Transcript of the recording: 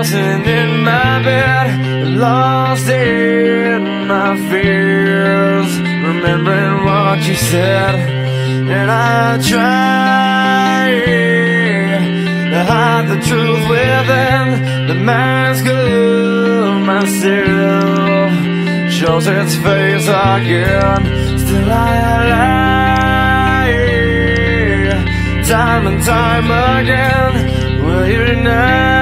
sitting in my bed, lost in my fears, remembering what you said. And I try to hide the truth within. The mask of myself shows its face again. Still I lie, time and time again. Will you deny